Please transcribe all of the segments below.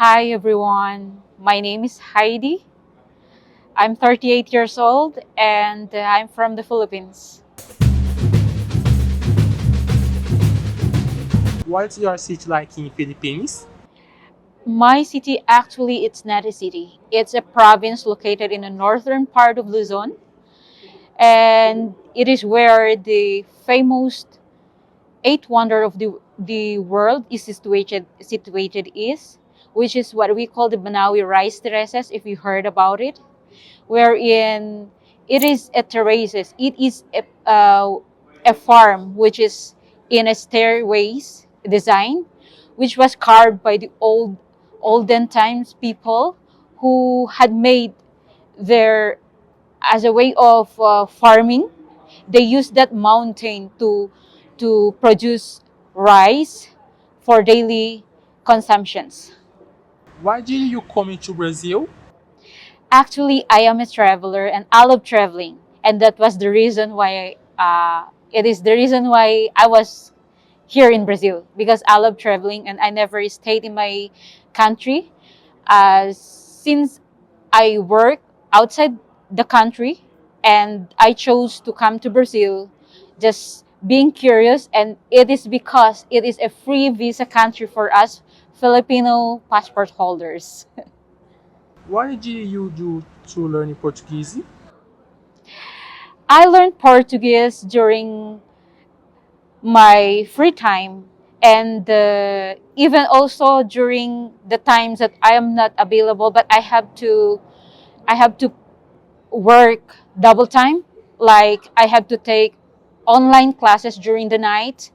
Hi everyone, my name is Heidi. I'm 38 years old and I'm from the Philippines. What's your city like in Philippines? My city actually it's not a city. It's a province located in the northern part of Luzon, and it is where the famous eighth wonder of the world is situated is, which is what we call the Banawi rice terraces if you heard about it, wherein it is a terraces. It is a farm which is in a stairways design, which was carved by the olden times people who had made their as a way of farming. They used that mountain to produce rice for daily consumptions. Why did you come into Brazil? Actually, I am a traveler and I love traveling, and that was the reason why it is the reason why I was here in Brazil because I love traveling and I never stayed in my country. Since I work outside the country, and I chose to come to Brazil, just being curious, and it is because it is a free visa country for us Filipino passport holders. What did you do to learn Portuguese? I learned Portuguese during my free time, and even also during the times that I am not available, but I have to work double time. Like I have to take online classes during the night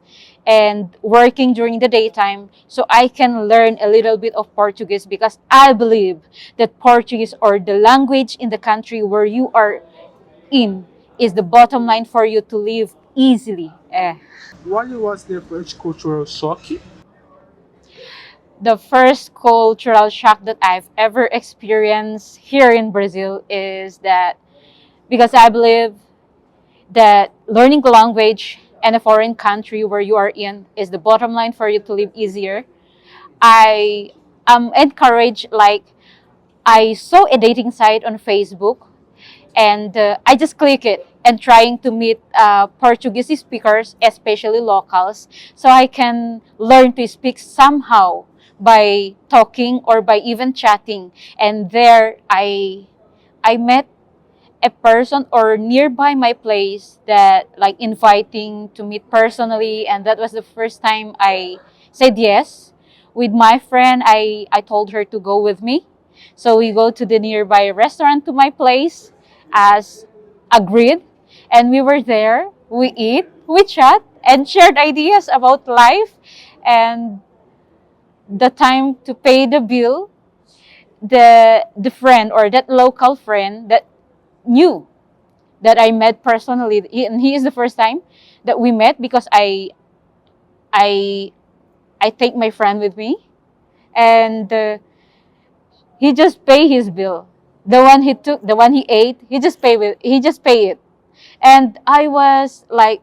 and working during the daytime so I can learn a little bit of Portuguese, because I believe that Portuguese, or the language in the country where you are in, is the bottom line for you to live easily. What was the first cultural shock? The first cultural shock that I've ever experienced here in Brazil is that, because I believe that learning the language in a foreign country where you are in is the bottom line for you to live easier. I am encouraged, like I saw a dating site on Facebook, and I just click it and trying to meet Portuguese speakers, especially locals, so I can learn to speak somehow by talking or by even chatting. And there I met a person or nearby my place that like inviting to meet personally, and that was the first time I said yes. With my friend, I told her to go with me, so we go to the nearby restaurant to my place as agreed, and we were there, we eat, we chat and shared ideas about life. And the time to pay the bill, the friend, or that local friend that knew that I met personally. And he is the first time that we met, because I I take my friend with me, and he just pay his bill. The one he took, the one he ate, he just pay it. And I was like,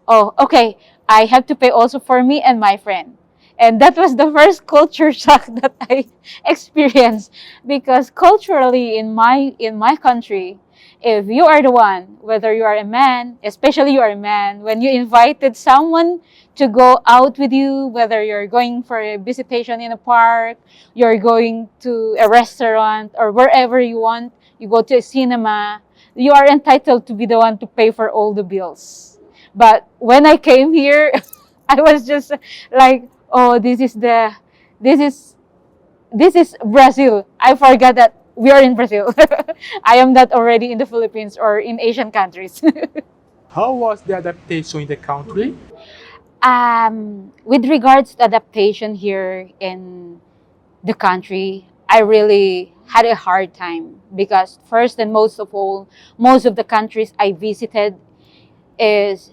oh, okay, I have to pay also for me and my friend. And that was the first culture shock that I experienced, because culturally in my country, if you are the one, whether you are a man, especially you are a man, when you invited someone to go out with you, whether you're going for a visitation in a park, you're going to a restaurant, or wherever you want, you go to a cinema, you are entitled to be the one to pay for all the bills. But when I came here, I was just like, oh, this is this is Brazil. I forgot that we are in Brazil. I am not already in the Philippines or in Asian countries. How was the adaptation in the country? With regards to adaptation here in the country, I really had a hard time, because first and most of all, most of the countries I visited is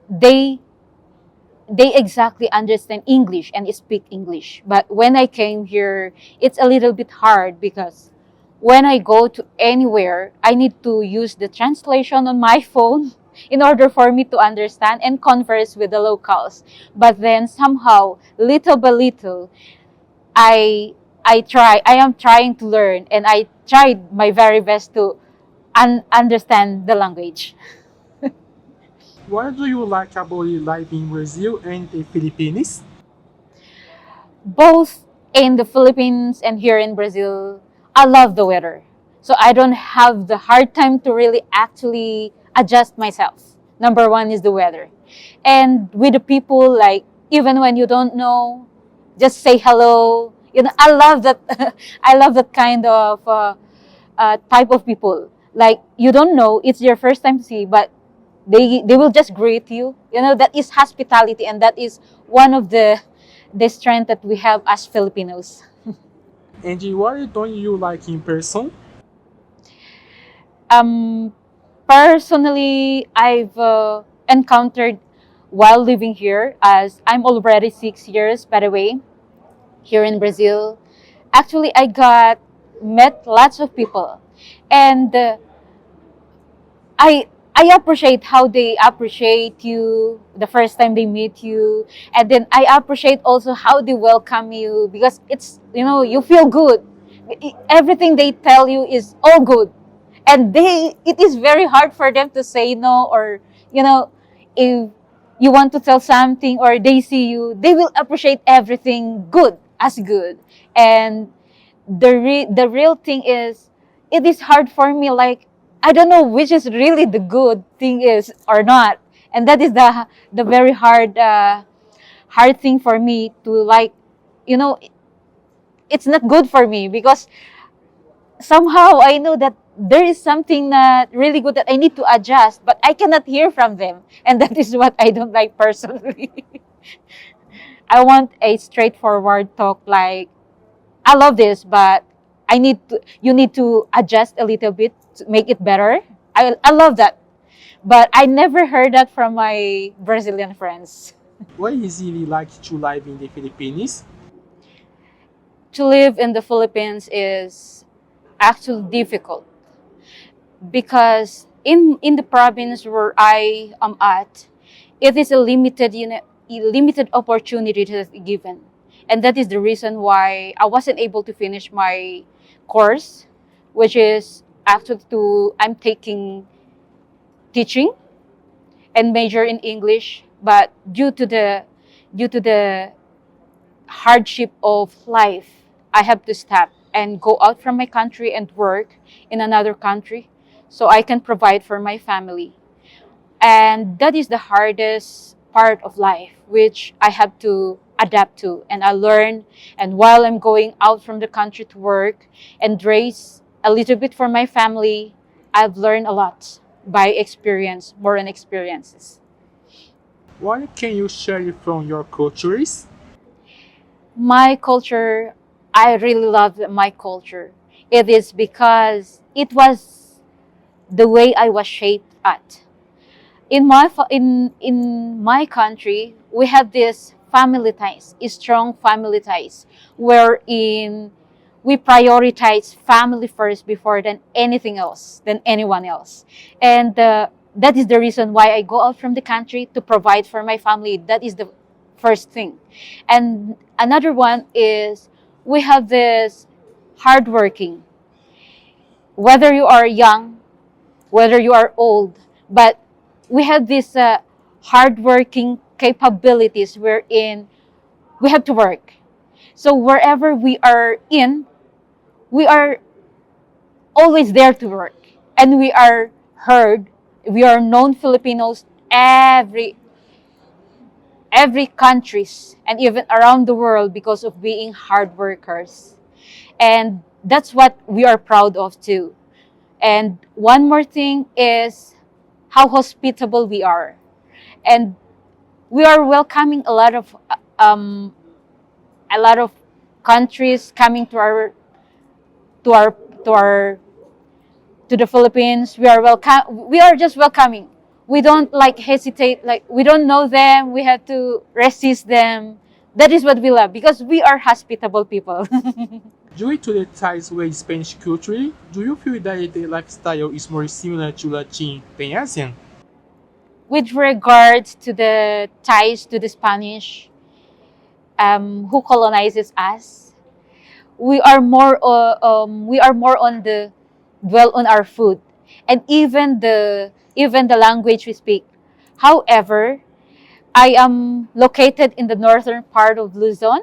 they they exactly understand English and speak English. But when I came here, it's a little bit hard, because when I go to anywhere, I need to use the translation on my phone in order for me to understand and converse with the locals. But then somehow, little by little, I I am trying to learn, and I tried my very best to understand the language. What do you like about life in Brazil and the Philippines? Both in the Philippines and here in Brazil, I love the weather. So I don't have the hard time to really actually adjust myself. Number one is the weather. And with the people, like, even when you don't know, just say hello. You know, I love that. I love that kind of type of people. Like, you don't know, it's your first time to see, but they will just greet you. You know, that is hospitality, and that is one of the strength that we have as Filipinos. And what don't you like in person? Um, Personally, I've encountered while living here, as I'm already 6 years, by the way, here in Brazil. Actually, I got met lots of people, and I appreciate how they appreciate you the first time they meet you, and then I appreciate also how they welcome you, because it's, you know, you feel good. Everything they tell you is all good, and it is very hard for them to say no, or, you know, if you want to tell something or they see you, they will appreciate everything good as good. And the real thing is, it is hard for me, like, I don't know which is really the good thing is or not. And that is the very hard thing for me to, like, you know, it's not good for me, because somehow I know that there is something not really good that I need to adjust, but I cannot hear from them. And that is what I don't like personally. I want a straightforward talk, like, I love this, but you need to adjust a little bit to make it better. I love that. But I never heard that from my Brazilian friends. What is it like to live in the Philippines? To live in the Philippines is actually difficult, because in the province where I am at, it is a limited, you know, a limited opportunity that is given. And that is the reason why I wasn't able to finish my course, which is actually to I'm taking teaching and major in English. But due to the hardship of life, I have to stop and go out from my country and work in another country, so I can provide for my family. And that is the hardest part of life, which I have to adapt to, and I learn. And while I'm going out from the country to work and raise a little bit for my family, I've learned a lot by experience, more than experiences. What can you share from your cultures? My culture, I really love my culture. It is because it was the way I was shaped at. In my country, we have this family ties, a strong family ties, wherein we prioritize family first before than anything else, than anyone else. And that is the reason why I go out from the country to provide for my family. That is the first thing. And another one is, we have this hardworking, whether you are young, whether you are old, but we have these hardworking capabilities wherein we have to work. So wherever we are in, we are always there to work, and we are heard. We are known Filipinos every countries and even around the world because of being hard workers, and that's what we are proud of too. And one more thing is how hospitable we are, and we are welcoming um, a lot of countries coming to our to our to the Philippines. We are welcome. We are just welcoming. We don't like hesitate. Like, we don't know them, we have to resist them. That is what we love, because we are hospitable people. Due to the ties with Spanish culture, do you feel that the lifestyle is more similar to Latin than Asian? With regards to the ties to the Spanish, who colonizes us, we are more on the dwell on our food, and even the language we speak. However, I am located in the northern part of Luzon,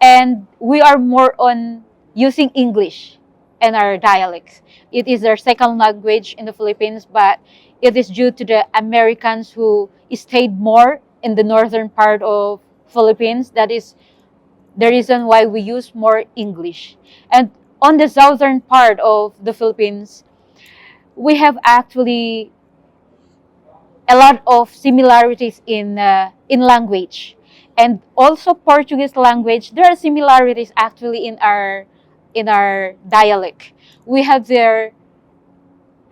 and we are more on using English and our dialects. It is their second language in the Philippines, but it is due to the Americans who stayed more in the northern part of Philippines. That is the reason why we use more English. And on the southern part of the Philippines, we have actually a lot of similarities in language, and also Portuguese language. There are similarities actually in our dialect. We have there.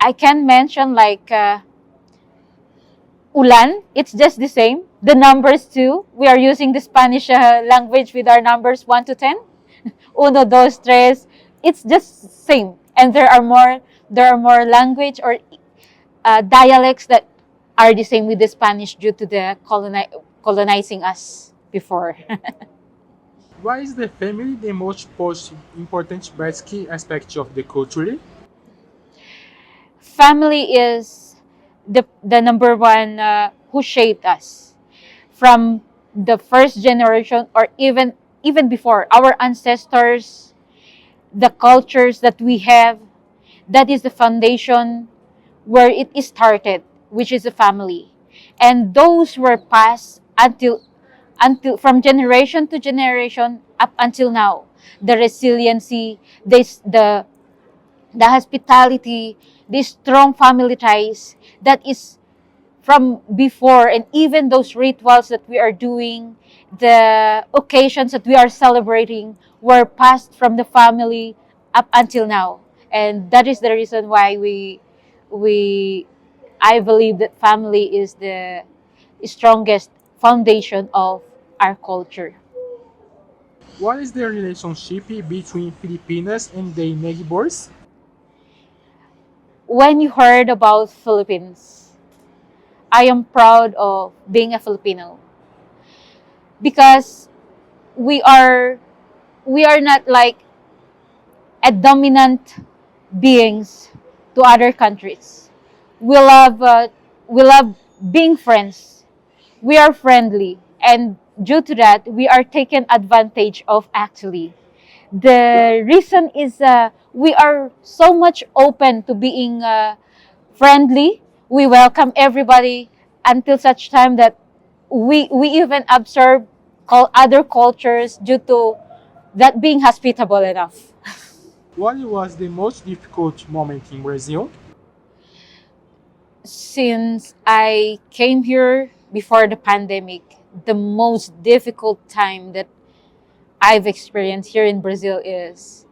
I can mention like ulan. It's just the same. The numbers too. We are using the Spanish language with our numbers 1 to 10. Uno, dos, tres. It's just same. And there are more language or dialects that are the same with the Spanish due to the colonizing us before. Why is the family the most important basic aspect of the culture? Family is the number one who shaped us from the first generation, or even before our ancestors, the cultures that we have. That is the foundation where it is started, which is the family, and those were passed until from generation to generation up until now. The resiliency, the hospitality, the strong family ties, that is from before, and even those rituals that we are doing, the occasions that we are celebrating were passed from the family up until now. And that is the reason why we I believe that family is the strongest foundation of our culture. What is the relationship between Filipinas and their neighbors? When you heard about Philippines, I am proud of being a Filipino, because we are we are not like a dominant beings to other countries. We love we love being friends. We are friendly, and due to that, we are taken advantage of actually. The reason is we are so much open to being friendly. We welcome everybody until such time that we even observe other cultures due to that being hospitable enough. What was the most difficult moment in Brazil? Since I came here before the pandemic, the most difficult time that I've experienced here in Brazil is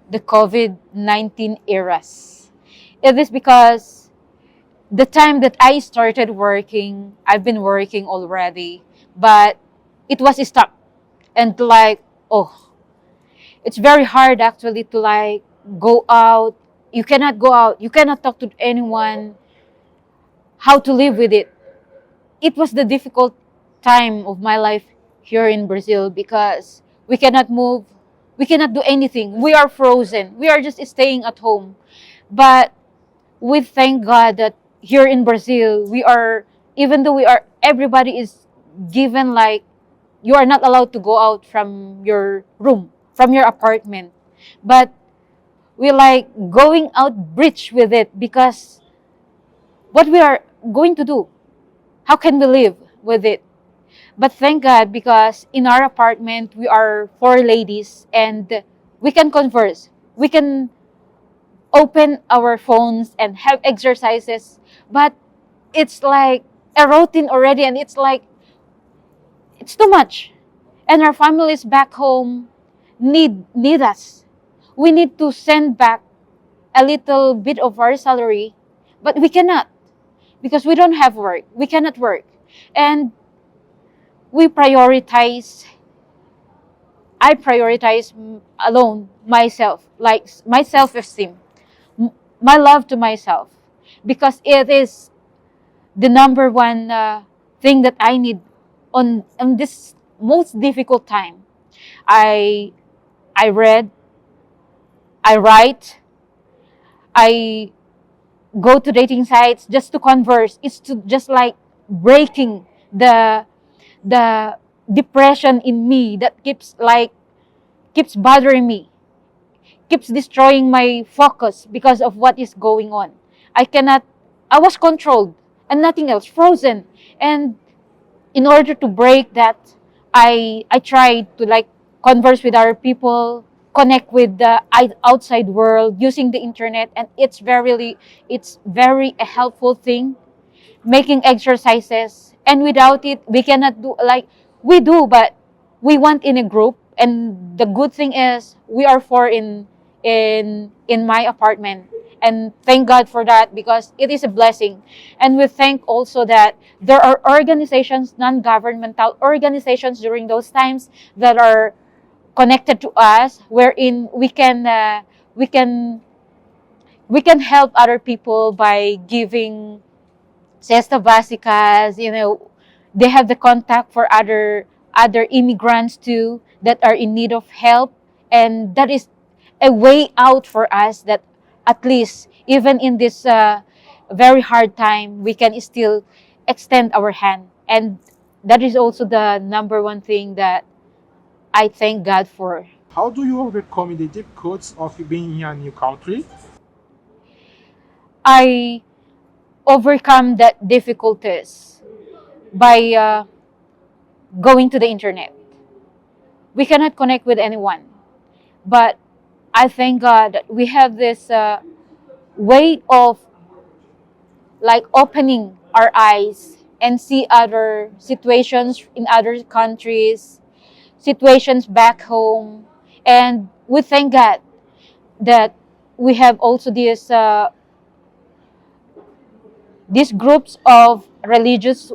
the COVID-19 eras. It is because the time that I started working, I've been working already, but it was stuck. And like, oh, it's very hard actually to like go out. You cannot go out. You cannot talk to anyone. How to live with it. It was the difficult time of my life here in Brazil, because we cannot move. We cannot do anything. We are frozen. We are just staying at home. But we thank God that here in Brazil, we are, even though we are, everybody is given like, you are not allowed to go out from your room, from your apartment. But we like going out bridge with it, because what we are going to do, how can we live with it? But thank God, because in our apartment, we are four ladies, and we can converse. We can open our phones and have exercises. But it's like a routine already, and it's like, it's too much. And our families back home need us. We need to send back a little bit of our salary, but we cannot, because we don't have work. We cannot work. And we prioritize, I prioritize alone myself, like my self-esteem, my love to myself, because it is the number one thing that I need on this most difficult time. I I read, I write, I go to dating sites just to converse. It's to just like breaking the depression in me that keeps bothering me, keeps destroying my focus because of what is going on. I cannot, I was controlled and nothing else, frozen. And in order to break that, I tried to like converse with other people, connect with the outside world using the internet, and it's very a helpful thing. Making exercises, and without it we cannot do like we do, but we want in a group. And the good thing is we are four in my apartment, and thank God for that because it is a blessing. And we thank also that there are organizations, non-governmental organizations during those times that are connected to us, wherein we can we can help other people by giving cesta básicas. They have the contact for other immigrants too that are in need of help, and that is a way out for us, that at least even in this very hard time we can still extend our hand. And that is also the number one thing that I thank God for. How do you overcome the difficulties of being in a new country? I overcome that difficulties by going to the internet. We cannot connect with anyone, but I thank God that we have this way of like opening our eyes and see other situations in other countries, situations back home. And we thank God that we have also these groups of religious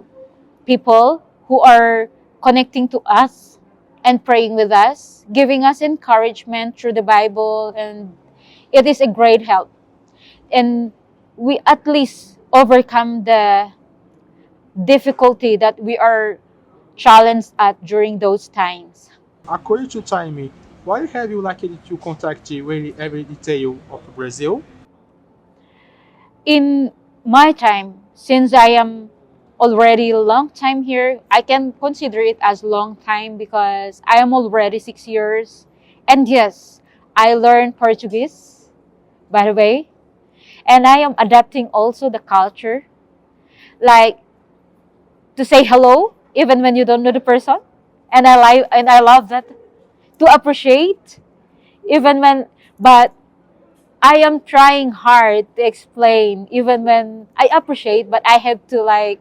people who are connecting to us and praying with us, giving us encouragement through the Bible, and it is a great help. And we at least overcome the difficulty that we are challenged at during those times. According to time, why have you liked to contact really every detail of Brazil? In my time, since I am already a long time here, I can consider it as long time because I am already 6 years. And yes, I learned Portuguese, by the way, and I am adapting also the culture, like to say hello even when you don't know the person. And I love that, to appreciate even when, but I am trying hard to explain even when I appreciate, but I have to like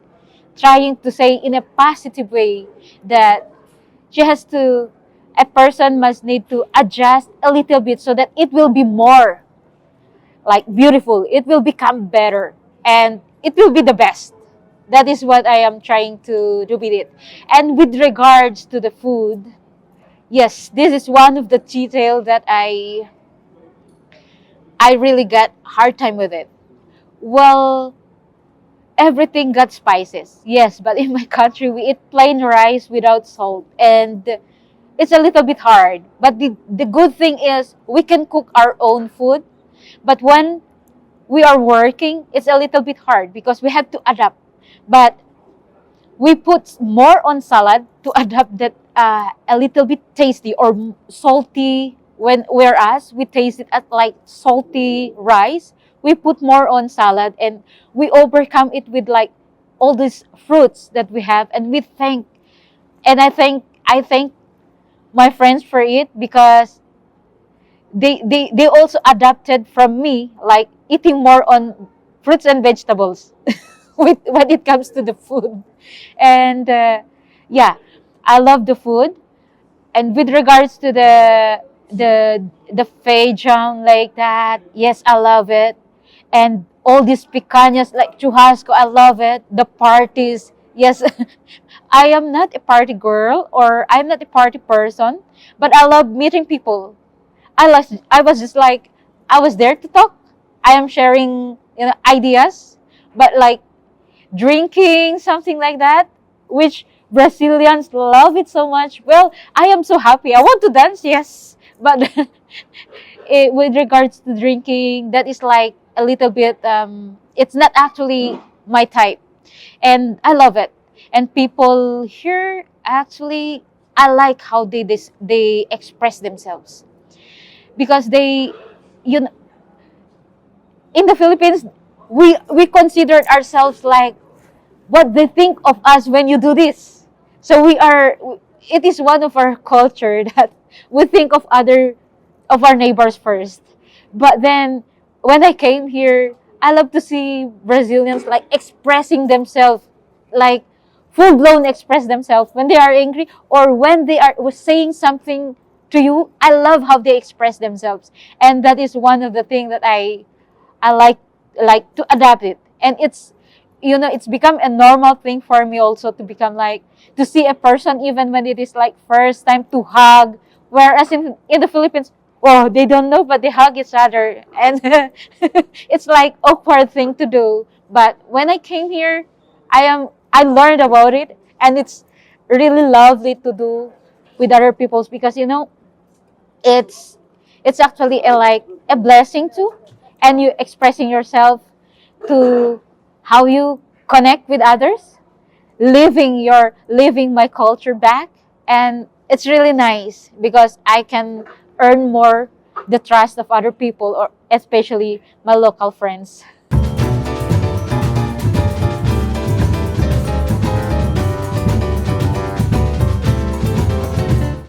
trying to say in a positive way that she has to, a person must need to adjust a little bit so that it will be more like beautiful, it will become better, and it will be the best. That is what I am trying to do with it. And with regards to the food, yes, this is one of the detail that I really got hard time with it. Well, everything got spices. Yes, but in my country we eat plain rice without salt, and it's a little bit hard. But the good thing is we can cook our own food. But when we are working, it's a little bit hard because we have to adapt. But we put more on salad to adapt that a little bit tasty or salty, when whereas we taste it as like salty rice, we put more on salad, and we overcome it with like all these fruits that we have. And we thank, and I thank my friends for it because they also adapted from me, like eating more on fruits and vegetables with when it comes to the food. And yeah, I love the food. And with regards to the fejang like that, yes, I love it. And all these picanhas like churrasco, I love it. The parties, yes. I am not a party girl, or I'm not a party person, but I love meeting people. I was just like, I was there to talk. I am sharing, ideas, but like drinking something like that, which Brazilians love it so much. Well, I am so happy. I want to dance, yes, But with regards to drinking, that is like a little bit. It's not actually my type, and I love it. And people here actually, I like how they express themselves because you know, in the Philippines, we considered ourselves like what they think of us when you do this. So it is one of our culture that we think of our neighbors first. But then when I came here, I love to see Brazilians like expressing themselves, like full blown express themselves when they are angry or when they are was saying something to you. I love how they express themselves, and that is one of the things that I like to adapt it. And it's it's become a normal thing for me also to become like to see a person even when it is like first time to hug. Whereas in the Philippines, oh, they don't know but they hug each other, and it's like awkward thing to do. But when I came here, I learned about it, and it's really lovely to do with other peoples because it's it's actually like a blessing too, and you expressing yourself to how you connect with others, living my culture back, and it's really nice because I can earn more the trust of other people, or especially my local friends.